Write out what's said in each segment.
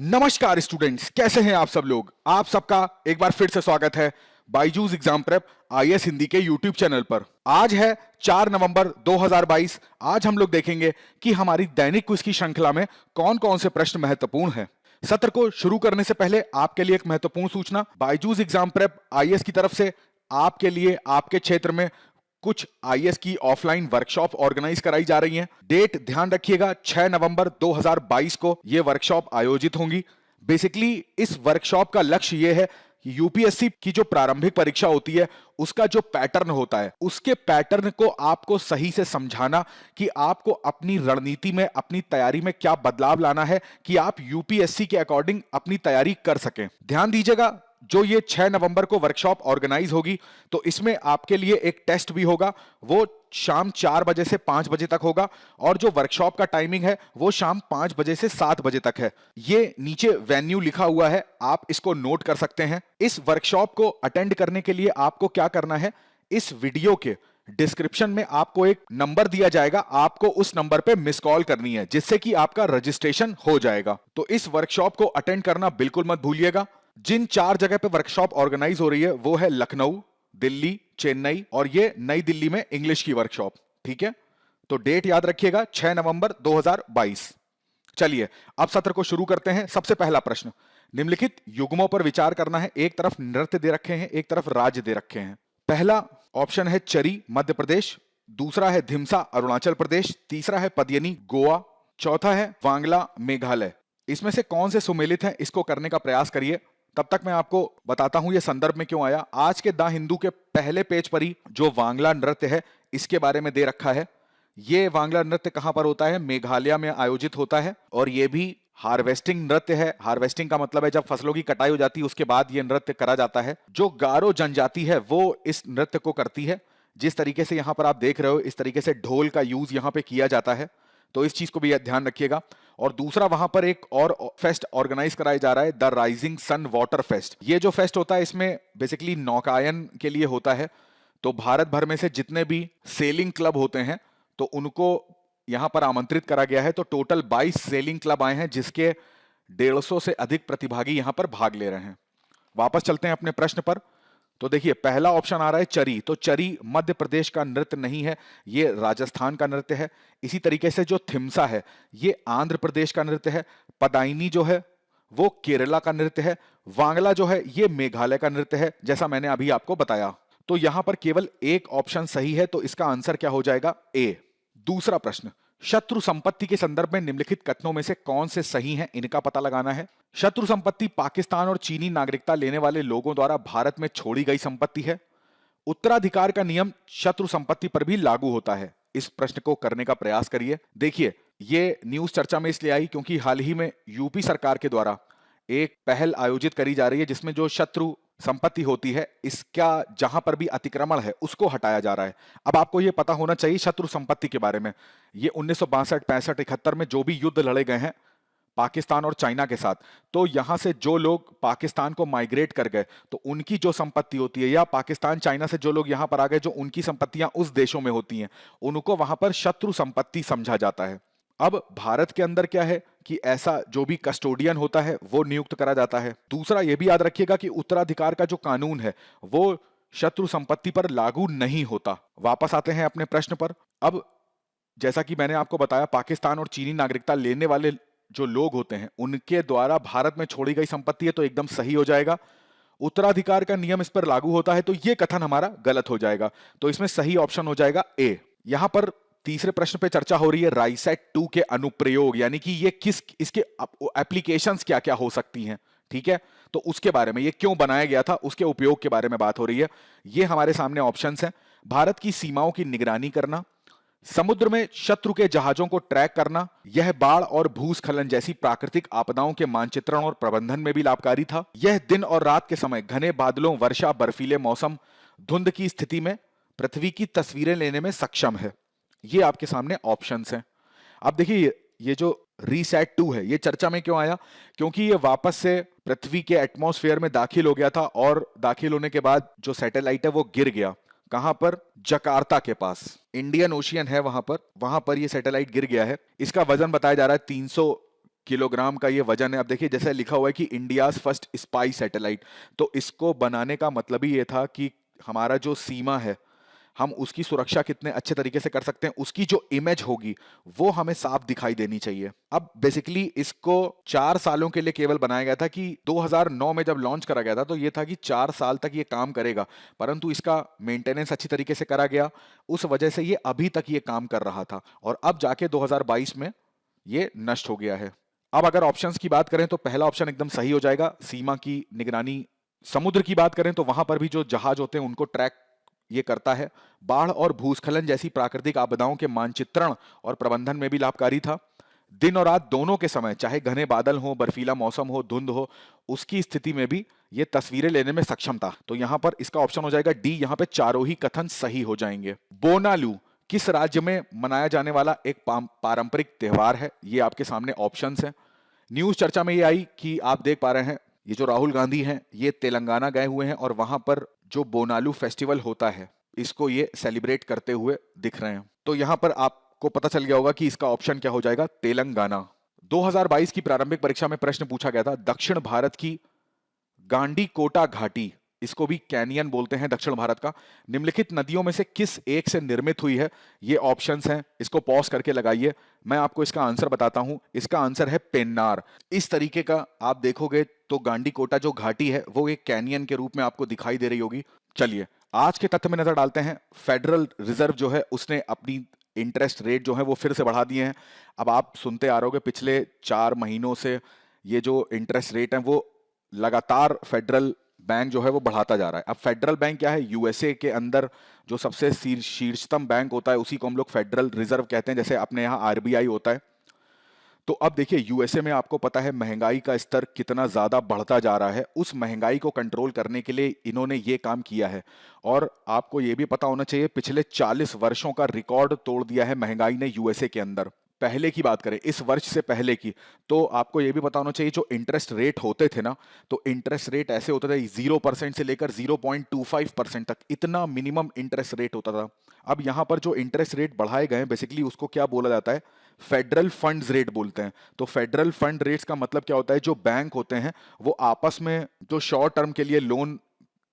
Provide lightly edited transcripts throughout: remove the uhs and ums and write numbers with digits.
नमस्कार स्टूडेंट्स, कैसे हैं आप सब लोग। आप सबका एक बार फिर से स्वागत है Byju's exam prep IAS Hindi के यूट्यूब चैनल पर। आज है 4 नवंबर 2022। आज हम लोग देखेंगे कि हमारी दैनिक क्विज की श्रृंखला में कौन कौन से प्रश्न महत्वपूर्ण हैं। सत्र को शुरू करने से पहले आपके लिए एक महत्वपूर्ण सूचना, बायजूस एग्जाम प्रेप आईएएस की तरफ से आपके लिए आपके क्षेत्र में कुछ आईएएस की ऑफलाइन वर्कशॉप ऑर्गेनाइज कराई जा रही हैं। डेट ध्यान रखिएगा, 6 नवंबर 2022 को ये वर्कशॉप आयोजित होंगी। बेसिकली इस वर्कशॉप का लक्ष्य ये है कि यूपीएससी की जो प्रारंभिक परीक्षा होती है उसका जो पैटर्न होता है उसके पैटर्न को आपको सही से समझाना कि आपको अपनी रणनीति में, अपनी तैयारी में क्या बदलाव लाना है कि आप यूपीएससी के अकॉर्डिंग अपनी तैयारी कर सकें। ध्यान दीजिएगा, जो ये 6 नवंबर को वर्कशॉप ऑर्गेनाइज होगी तो इसमें आपके लिए एक टेस्ट भी होगा। वो शाम 4 बजे से 5 बजे तक होगा और जो वर्कशॉप का टाइमिंग है वो शाम 5 बजे से 7 बजे तक है। ये नीचे वेन्यू लिखा हुआ है, आप इसको नोट कर सकते हैं। इस वर्कशॉप को अटेंड करने के लिए आपको क्या करना है, इस वीडियो के डिस्क्रिप्शन में आपको एक नंबर दिया जाएगा, आपको उस नंबर पे मिस कॉल करनी है जिससे कि आपका रजिस्ट्रेशन हो जाएगा। तो इस वर्कशॉप को अटेंड करना बिल्कुल मत भूलिएगा। जिन 4 जगह पे वर्कशॉप ऑर्गेनाइज हो रही है वो है लखनऊ, दिल्ली, चेन्नई और ये नई दिल्ली में इंग्लिश की वर्कशॉप। ठीक है, तो डेट याद रखिएगा, 6 नवंबर 2022। चलिए अब सत्र को शुरू करते हैं। सबसे पहला प्रश्न, निम्नलिखित युग्मों पर विचार करना है। एक तरफ नृत्य दे रखे हैं, एक तरफ राज्य दे रखे हैं। पहला ऑप्शन है चरी, मध्य प्रदेश। दूसरा है धिमसा, अरुणाचल प्रदेश। तीसरा है पदियनी, गोवा। चौथा है वांगला, मेघालय। इसमें से कौन से सुमेलित हैं, इसको करने का प्रयास करिए। तब तक मैं आपको बताता हूं ये संदर्भ में क्यों आया। आज के द हिंदू के पहले पेज पर ही जो वांगला नृत्य है इसके बारे में दे रखा है। ये वांगला नृत्य कहां पर होता है, मेघालय में आयोजित होता है और ये भी हार्वेस्टिंग नृत्य है। हार्वेस्टिंग का मतलब है जब फसलों की कटाई हो जाती है उसके बाद ये नृत्य करा जाता है। जो गारो जनजाति है वो इस नृत्य को करती है। जिस तरीके से यहां पर आप देख रहे हो इस तरीके से ढोल का यूज यहां पे किया जाता है, तो इस चीज को भी ध्यान रखिएगा। और दूसरा, वहां पर एक और फेस्ट ऑर्गेनाइज कराया जा रहा है, the rising sun water fest. ये जो फेस्ट होता है इसमें बेसिकली नौकायन के लिए होता है। तो भारत भर में से जितने भी सेलिंग क्लब होते हैं तो उनको यहां पर आमंत्रित करा गया है। तो टोटल 22 सेलिंग क्लब आए हैं जिसके 150 से अधिक प्रतिभागी यहां पर भाग ले रहे हैं। वापस चलते हैं अपने प्रश्न पर। तो देखिए पहला ऑप्शन आ रहा है चरी। तो चरी मध्य प्रदेश का नृत्य नहीं है, ये राजस्थान का नृत्य है। इसी तरीके से जो थिमसा है ये आंध्र प्रदेश का नृत्य है। पदाइनी जो है वो केरला का नृत्य है। वांगला जो है ये मेघालय का नृत्य है, जैसा मैंने अभी आपको बताया। तो यहां पर केवल एक ऑप्शन सही है, तो इसका आंसर क्या हो जाएगा, ए। दूसरा प्रश्न, शत्रु संपत्ति के संदर्भ में निम्नलिखित कथनों में से कौन से सही हैं, इनका पता लगाना है। शत्रु संपत्ति पाकिस्तान और चीनी नागरिकता लेने वाले लोगों द्वारा भारत में छोड़ी गई संपत्ति है। उत्तराधिकार का नियम शत्रु संपत्ति पर भी लागू होता है। इस प्रश्न को करने का प्रयास करिए। देखिए ये न्यूज चर्चा में इसलिए आई क्योंकि हाल ही में यूपी सरकार के द्वारा एक पहल आयोजित करी जा रही है जिसमें जो शत्रु संपत्ति होती है इसका जहां पर भी अतिक्रमण है उसको हटाया जा रहा है। अब आपको यह पता होना चाहिए शत्रु संपत्ति के बारे में, ये 1962, 65, 71 में जो भी युद्ध लड़े गए हैं पाकिस्तान और चाइना के साथ, तो यहां से जो लोग पाकिस्तान को माइग्रेट कर गए तो उनकी जो संपत्ति होती है, या पाकिस्तान चाइना से जो लोग यहां पर आ गए जो उनकी संपत्तियां उस देशों में होती हैं, उनको वहां पर शत्रु संपत्ति समझा जाता है। अब भारत के अंदर क्या है कि ऐसा जो भी कस्टोडियन होता है वो नियुक्त करा जाता है। दूसरा ये भी याद रखिएगा कि उत्तराधिकार का जो कानून है वो शत्रु संपत्ति पर लागू नहीं होता। वापस आते हैं अपने प्रश्न पर। अब जैसा कि मैंने आपको बताया, पाकिस्तान और चीनी नागरिकता लेने वाले जो लोग होते हैं उनके द्वारा भारत में छोड़ी गई संपत्ति है, तो एकदम सही हो जाएगा। उत्तराधिकार का नियम इस पर लागू होता है, तो यह कथन हमारा गलत हो जाएगा। तो इसमें सही ऑप्शन हो जाएगा ए। यहां पर तीसरे प्रश्न पे चर्चा हो रही है राइसेट 2 के अनुप्रयोग, यानी कि ये इसके एप्लीकेशंस क्या क्या हो सकती हैं। ठीक है, तो उसके बारे में, ये क्यों बनाया गया था उसके उपयोग के बारे में बात हो रही है। ये हमारे सामने ऑप्शंस हैं। भारत की सीमाओं की निगरानी करना, समुद्र में शत्रु के जहाजों को ट्रैक करना, यह बाढ़ और भूस्खलन जैसी प्राकृतिक आपदाओं के मानचित्रण और प्रबंधन में भी लाभकारी था, यह दिन और रात के समय घने बादलों, वर्षा, बर्फीले मौसम, धुंध की स्थिति में पृथ्वी की तस्वीरें लेने में सक्षम है। ये आपके सामने ऑप्शंस हैं। अब देखिए ये जो रीसेट 2 है ये चर्चा में क्यों आया, क्योंकि ये वापस से पृथ्वी के एटमॉस्फेयर में दाखिल हो गया था और दाखिल होने के बाद जो सैटेलाइट है वो गिर गया। कहां पर, जकार्ता के पास, इंडियन ओशियन है वहां पर ये सैटेलाइट गिर गया है। इसका वजन बताया जा रहा है 300 किलोग्राम का ये वजन है। अब देखिए जैसे लिखा हुआ है कि इंडियाज फर्स्ट स्पाई सैटेलाइट, तो इसको बनाने का मतलब ही ये था कि हमारा जो सीमा है, हम उसकी सुरक्षा कितने अच्छे तरीके से कर सकते हैं, उसकी जो इमेज होगी वो हमें साफ दिखाई देनी चाहिए। अब बेसिकली इसको 4 सालों के लिए केवल बनाया गया था कि 2009 में जब लॉन्च करा गया था तो ये था कि 4 साल तक ये काम करेगा, परंतु इसका मेंटेनेंस अच्छी तरीके से करा गया, उस वजह से ये अभी तक ये काम कर रहा था और अब जाके 2022 में ये नष्ट हो गया है। अब अगर ऑप्शंस की बात करें तो पहला ऑप्शन एकदम सही हो जाएगा, सीमा की निगरानी। समुद्र की बात करें तो वहां पर भी जो जहाज होते हैं उनको ट्रैक ये करता है। बाढ़ और भूस्खलन जैसी प्राकृतिक आपदाओं के मानचित्रण और प्रबंधन में भी लाभकारी था। दिन और रात दोनों के समय, चाहे घने बादल हो, बर्फीला मौसम हो, धुंध हो, उसकी स्थिति में भी ये तस्वीरें लेने में सक्षम था। तो यहां पर इसका ऑप्शन हो जाएगा डी, यहां पे चारों ही कथन सही हो जाएंगे। बोनालू किस राज्य में मनाया जाने वाला एक पारंपरिक त्योहार है? ये आपके सामने ऑप्शंस हैं। न्यूज चर्चा में ये आई कि आप देख पा रहे हैं, ये जो राहुल गांधी हैं ये तेलंगाना गए हुए हैं और वहां पर जो बोनालू फेस्टिवल होता है इसको ये सेलिब्रेट करते हुए दिख रहे हैं। तो यहां पर आपको पता चल गया होगा कि इसका ऑप्शन क्या हो जाएगा, तेलंगाना। 2022 की प्रारंभिक परीक्षा में प्रश्न पूछा गया था, दक्षिण भारत की गांडीकोटा घाटी, इसको भी कैनियन बोलते हैं दक्षिण भारत का, निम्नलिखित नदियों में से किस एक से निर्मित हुई है? ये ऑप्शंस हैं, इसको पॉज करके लगाइए, मैं आपको इसका आंसर बताता हूं। इसका आंसर है पेन्नार। इस तरीके का आप देखोगे तो गांडीकोटा जो घाटी है वो एक कैनियन के रूप में आपको दिखाई दे रही होगी। चलिए आज के तथ्य में नजर डालते हैं। फेडरल रिजर्व जो है उसने अपनी इंटरेस्ट रेट जो है वो फिर से बढ़ा दिए हैं। अब आप सुनते आ रहे होगे पिछले 4 महीनों से ये जो इंटरेस्ट रेट है वो लगातार फेडरल बैंक जो है वो बढ़ाता जा रहा है। अब फेडरल बैंक क्या है, यूएसए के अंदर जो सबसे शीर्षतम बैंक होता है उसी को हम लोग फेडरल रिजर्व कहते हैं, जैसे अपने यहाँ आरबीआई होता है। तो अब देखिए यूएसए में आपको पता है महंगाई का स्तर कितना ज्यादा बढ़ता जा रहा है, उस महंगाई को कंट्रोल करने के लिए इन्होंने ये काम किया है। और आपको ये भी पता होना चाहिए पिछले 40 वर्षों का रिकॉर्ड तोड़ दिया है महंगाई ने यूएसए के अंदर। पहले की बात करें, इस वर्ष से पहले की, तो आपको ये भी पता होना चाहिए जो इंटरेस्ट रेट होते थे ना, तो इंटरेस्ट रेट ऐसे होते थे 0% से लेकर 0.25% तक, इतना मिनिमम इंटरेस्ट रेट होता था। अब यहां पर जो इंटरेस्ट रेट बढ़ाए गए बेसिकली उसको क्या बोला जाता है, फेडरल फंड्स रेट बोलते हैं। तो फेडरल फंड रेट्स का मतलब क्या होता है, जो बैंक होते हैं वो आपस में जो शॉर्ट टर्म के लिए लोन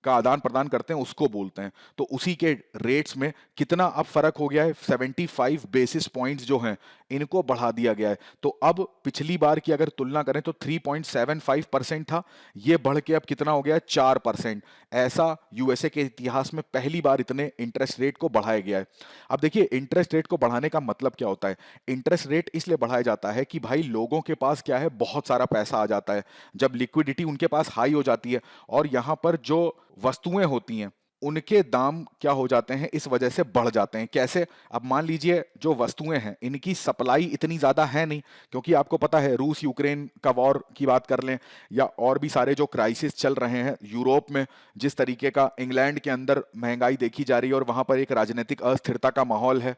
का आदान प्रदान करते हैं उसको बोलते हैं। तो उसी के रेट्स में कितना अब फर्क हो गया है, 75 बेसिस पॉइंट्स जो हैं इनको बढ़ा दिया गया है। तो अब पिछली बार की अगर तुलना करें तो 3.75% था, ये बढ़ के अब कितना हो गया है, 4%। ऐसा यूएसए के इतिहास में पहली बार इतने इंटरेस्ट रेट को बढ़ाया गया है। अब देखिए इंटरेस्ट रेट को बढ़ाने का मतलब क्या होता है, इंटरेस्ट रेट इसलिए बढ़ाया जाता है कि भाई लोगों के पास क्या है, बहुत सारा पैसा आ जाता है, जब लिक्विडिटी उनके पास हाई हो जाती है और यहां पर जो वस्तुएं होती हैं उनके दाम क्या हो जाते हैं, इस वजह से बढ़ जाते हैं। कैसे, अब मान लीजिए जो वस्तुएं हैं इनकी सप्लाई इतनी ज्यादा है नहीं, क्योंकि आपको पता है रूस यूक्रेन का वॉर की बात कर लें या और भी सारे जो क्राइसिस चल रहे हैं यूरोप में, जिस तरीके का इंग्लैंड के अंदर महंगाई देखी जा रही है और वहां पर एक राजनीतिक अस्थिरता का माहौल है,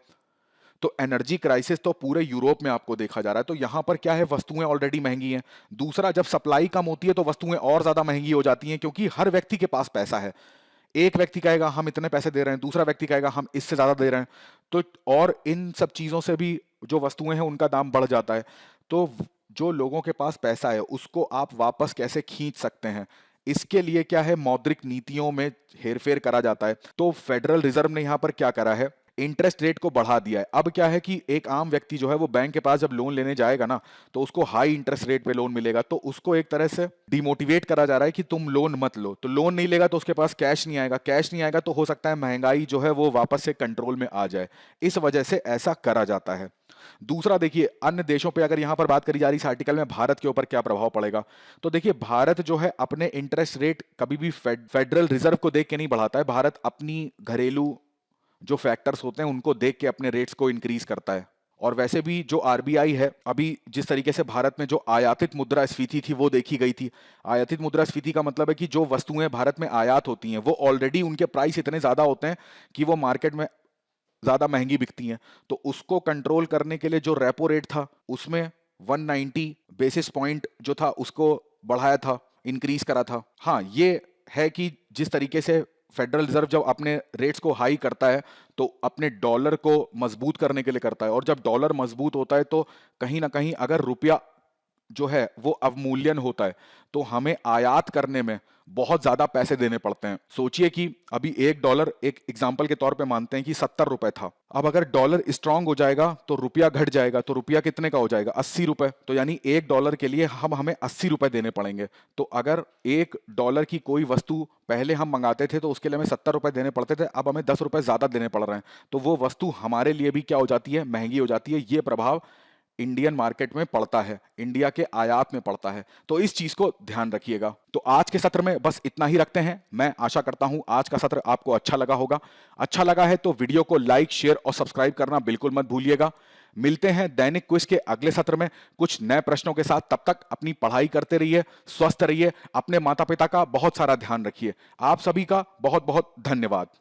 तो एनर्जी क्राइसिस तो पूरे यूरोप में आपको देखा जा रहा है। तो यहां पर क्या है, वस्तुएं ऑलरेडी महंगी हैं। दूसरा, जब सप्लाई कम होती है तो वस्तुएं और ज्यादा महंगी हो जाती हैं, क्योंकि हर व्यक्ति के पास पैसा है। एक व्यक्ति कहेगा हम इतने पैसे दे रहे हैं, दूसरा व्यक्ति कहेगा हम इससे ज्यादा दे रहे हैं, तो और इन सब चीजों से भी जो वस्तुएं हैं उनका दाम बढ़ जाता है। तो जो लोगों के पास पैसा है उसको आप वापस कैसे खींच सकते हैं, इसके लिए क्या है, मौद्रिक नीतियों में हेरफेर करा जाता है। तो फेडरल रिजर्व ने यहां पर क्या करा है, इंटरेस्ट रेट को बढ़ा दिया है। अब क्या है कि एक आम व्यक्ति जो है वो बैंक के पास जब लोन लेने जाएगा ना, तो उसको हाई इंटरेस्ट रेट पे लोन मिलेगा, तो उसको एक तरह से डिमोटिवेट करा जा रहा है कि तुम लोन मत लो। तो लोन नहीं लेगा तो उसके पास कैश नहीं आएगा, कैश नहीं आएगा तो हो सकता है महंगाई जो है वो वापस से कंट्रोल में आ जाए, इस वजह से ऐसा करा जाता है। दूसरा देखिए, अन्य देशों पे अगर यहां पर बात करी जा रही इस आर्टिकल में, भारत के ऊपर क्या प्रभाव पड़ेगा, तो देखिए भारत जो है अपने इंटरेस्ट रेट कभी भी फेडरल रिजर्व को देख के नहीं बढ़ाता है। भारत अपनी घरेलू जो फैक्टर्स होते हैं उनको देख के अपने रेट्स को इंक्रीज करता है। और वैसे भी जो आरबीआई है, अभी जिस तरीके से भारत में जो आयातित मुद्रास्फीति थी वो देखी गई थी। आयातित मुद्रास्फीति का मतलब है कि जो वस्तुएं भारत में आयात होती हैं वो ऑलरेडी उनके प्राइस इतने ज्यादा होते हैं कि वो मार्केट में ज्यादा महंगी बिकती हैं। तो उसको कंट्रोल करने के लिए जो रेपो रेट था उसमें 190 बेसिस पॉइंट जो था उसको बढ़ाया था, इंक्रीज करा था। हाँ, ये है कि जिस तरीके से फेडरल रिजर्व जब अपने रेट्स को हाई करता है तो अपने डॉलर को मजबूत करने के लिए करता है, और जब डॉलर मजबूत होता है तो कहीं ना कहीं अगर रुपया जो है वो अवमूल्यन होता है, तो हमें आयात करने में बहुत ज्यादा पैसे देने पड़ते हैं। सोचिए कि अभी $1 एक एग्जाम्पल के तौर पे मानते हैं कि 70 रुपए था। अब अगर डॉलर स्ट्रांग हो जाएगा तो रुपया घट जाएगा, तो रुपया कितने का हो जाएगा? 80 रुपए। तो यानी $1 के लिए हमें 80 रुपए देने पड़ेंगे। तो अगर $1 की कोई वस्तु पहले हम मंगाते थे तो उसके लिए हमें 70 रुपए देने पड़ते थे, अब हमें 10 रुपए ज्यादा देने पड़ रहे हैं, तो वो वस्तु हमारे लिए भी क्या हो जाती है? महंगी हो जाती है। ये प्रभाव इंडियन मार्केट में पड़ता है, इंडिया के आयात में पड़ता है। तो इस चीज को ध्यान रखिएगा। तो आज के सत्र में बस इतना ही रखते हैं। मैं आशा करता हूं आज का सत्र आपको अच्छा लगा होगा। अच्छा लगा है तो वीडियो को लाइक, शेयर और सब्सक्राइब करना बिल्कुल मत भूलिएगा। मिलते हैं दैनिक क्विज के अगले सत्र में कुछ नए प्रश्नों के साथ। तब तक अपनी पढ़ाई करते रहिए, स्वस्थ रहिए, अपने माता पिता का बहुत सारा ध्यान रखिए। आप सभी का बहुत बहुत धन्यवाद।